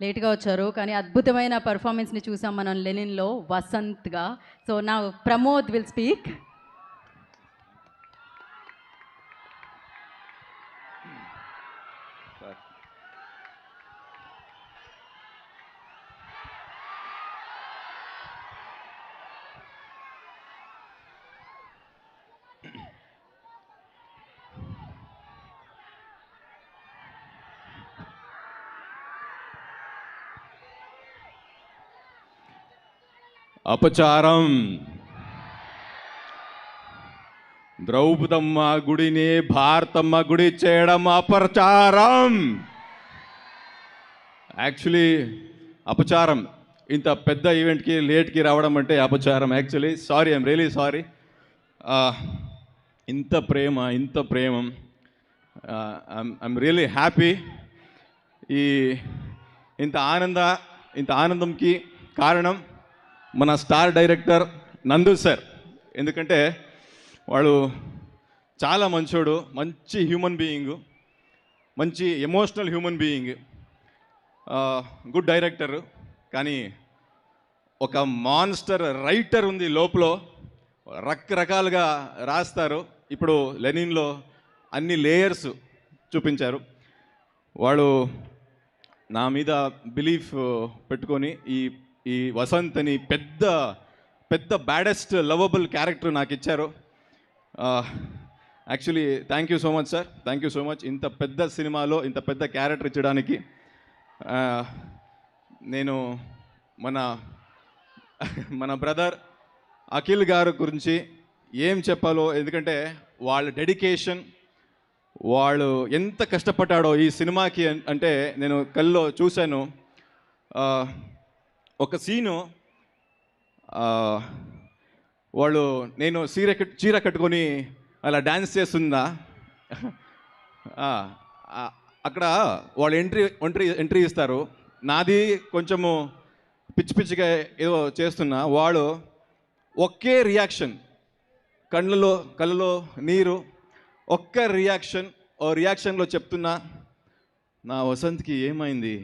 లేట్గా వచ్చారు, కానీ అద్భుతమైన పర్ఫార్మెన్స్ని చూసాం మనం లెనిన్లో వసంత్గా. సో నా ప్రమోద్ విల్ స్పీక్. అపచారం, ద్రౌపదమ్మ గుడిని భారతమ్మ గుడి చేయడం అపచారం. యాక్చువల్లీ అపచారం. ఇంత పెద్ద ఈవెంట్కి లేట్కి రావడం అంటే అపచారం. Actually sorry, I'm really sorry. ఇంత ప్రేమ ఐఎమ్ రియలీ హ్యాపీ. ఇంత ఆనందంకి కారణం మన స్టార్ డైరెక్టర్ నందు సార్. ఎందుకంటే వాడు చాలా మంచోడు, మంచి హ్యూమన్ బీయింగ్, మంచి emotional human being, good director. కానీ ఒక మాన్స్టర్ రైటర్ ఉంది లోపల, రకరకాలుగా రాస్తారు. ఇప్పుడు లెనిన్లో అన్ని లేయర్స్ చూపించారు. వాడు నా మీద బిలీఫ్ పెట్టుకొని ఈ వసంత్ అని పెద్ద బ్యాడెస్ట్ లవబుల్ క్యారెక్టర్ నాకు ఇచ్చారు. Actually thank you so much sir, thank you so much. ఇంత పెద్ద సినిమాలో ఇంత పెద్ద క్యారెక్టర్ ఇచ్చడానికి నేను మన బ్రదర్ అఖిల్ గారు గురించి ఏం చెప్పాలో, ఎందుకంటే వాళ్ళ డెడికేషన్, వాళ్ళు ఎంత కష్టపడ్డాడో ఈ సినిమాకి అంటే నేను కల్లో చూశాను. ఒక సీను, నేను చీర కట్టుకొని అలా డ్యాన్స్ చేస్తుందా, అక్కడ వాళ్ళు ఎంట్రీ ఇస్తారు. నాది కొంచెము పిచ్చిగా ఏదో చేస్తున్నా, వాడు ఒకే రియాక్షన్, కళ్ళలో నీరు, ఒక్క రియాక్షన్లో చెప్తున్నా, నా వసంత్కి ఏమైంది,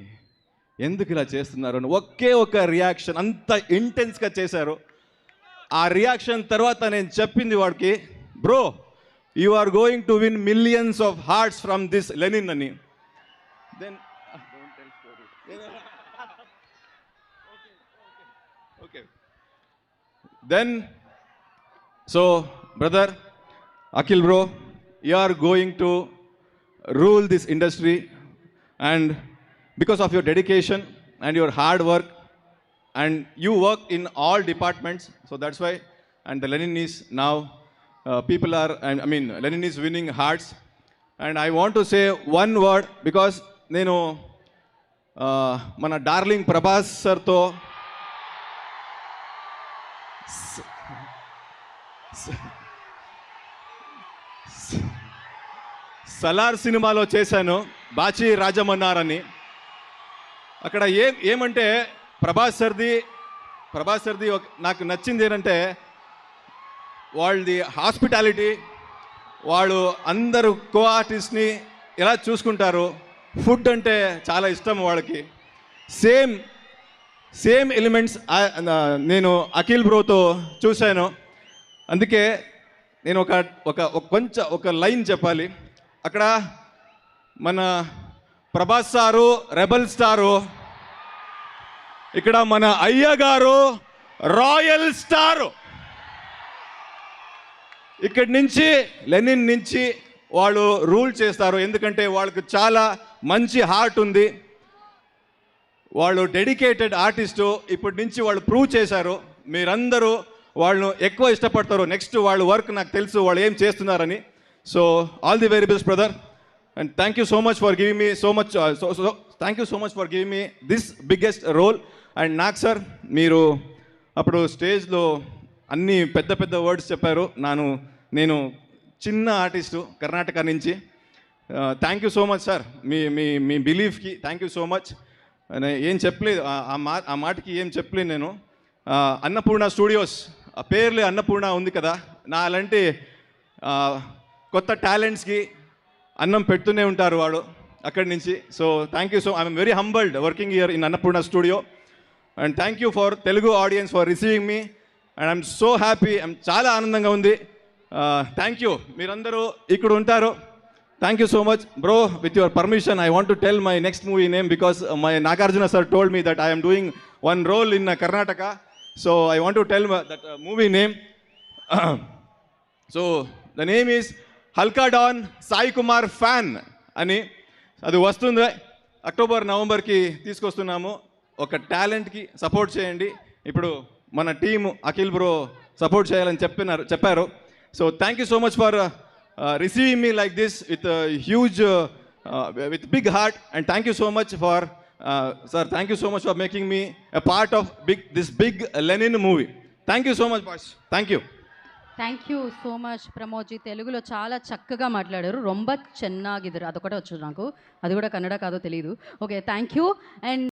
ఎందుకు ఇలా చేస్తున్నారు అని ఒక్క రియాక్షన్, అంత ఇంటెన్స్గా చేశారు. ఆ రియాక్షన్ తర్వాత నేను చెప్పింది వాడికి, bro you are going to win millions of hearts from this Lenin అని. Then then so brother Akhil bro, you are going to rule this industry, and because of your dedication and your hard work, and you work in all departments, so that's why, and the Lenin is now Lenin is winning hearts. And I want to say one word, because nenu mana darling Prabhas sir to Salaar సినిమాలో చేశాను, బాచి రాజమన్నారని. అక్కడ ఏమంటే ప్రభాస్ సర్ది నాకు నచ్చింది ఏంటంటే వాళ్ళది hospitality, వాళ్ళు అందరూ కో ఆర్టిస్ట్ని ఎలా చూసుకుంటారు, ఫుడ్ అంటే చాలా ఇష్టం వాళ్ళకి. సేమ్ ఎలిమెంట్స్ నేను అఖిల్ బ్రోతో చూశాను. అందుకే నేను ఒక లైన్ చెప్పాలి. అక్కడ మన ప్రభాస్ సారు రెబల్ స్టారు, ఇక్కడ మన అయ్య గారు రాయల్ స్టారు. ఇక్కడి నుంచి లెనిన్ నుంచి వాళ్ళు రూల్ చేస్తారు, ఎందుకంటే వాళ్ళకు చాలా మంచి హార్ట్ ఉంది, వాళ్ళు డెడికేటెడ్ ఆర్టిస్టు. ఇప్పటి నుంచి వాళ్ళు ప్రూవ్ చేశారు. మీరందరూ వాళ్ళను ఎక్కువ ఇష్టపడతారు. నెక్స్ట్ వాళ్ళ వర్క్ నాకు తెలుసు, వాళ్ళు ఏం చేస్తున్నారని. So all the very best brother, and thank you so much for giving me thank you so much for giving me this biggest role. And నాకు సార్, మీరు అప్పుడు స్టేజ్లో అన్ని పెద్ద వర్డ్స్ చెప్పారు. నేను చిన్న ఆర్టిస్టు కర్ణాటక నుంచి. Thank you so much sir, మీ బిలీఫ్కి థ్యాంక్ యూ సో మచ్. ఏం చెప్పలేదు, ఆ మాటకి ఏం చెప్పలేదు నేను. అన్నపూర్ణ స్టూడియోస్, ఆ పేర్లే అన్నపూర్ణ ఉంది కదా, నా అలాంటి కొత్త టాలెంట్స్కి అన్నం పెడుతూనే ఉంటారు వాడు. అక్కడి నుంచి. So thank you so I'm very humbled working here in Annapurna studio. And thank you for Telugu audience for receiving me. And I'm so happy, చాలా ఆనందంగా ఉంది. థ్యాంక్ యూ, మీరందరూ ఇక్కడ ఉంటారు. Thank you so much bro. With your permission I want to tell my next movie name because my Nagarjuna sir told me that I am doing one role in Karnataka. So I want to tell that movie name. So the name is Halka Dawn Sai Kumar Fan అని. అది వస్తుంది October నవంబర్కి తీసుకొస్తున్నాము. ఒక టాలెంట్కి support చేయండి. ఇప్పుడు మన team Akhil bro support చేయాలని చెప్పారు. So thank you so much for receiving me like this with huge with big heart. And thank you so much for sir, thank you so much for making me a part of this big Lenin movie. Thank you so much boss. Thank you. Thank you so much Pramodji. తెలుగులో చాలా చక్కగా మాట్లాడారు. రొంబ చెన్నాగిద్దరు అదొకటే వచ్చు నాకు, అది కూడా కన్నడ కాదో తెలియదు. Okay, thank you. అండ్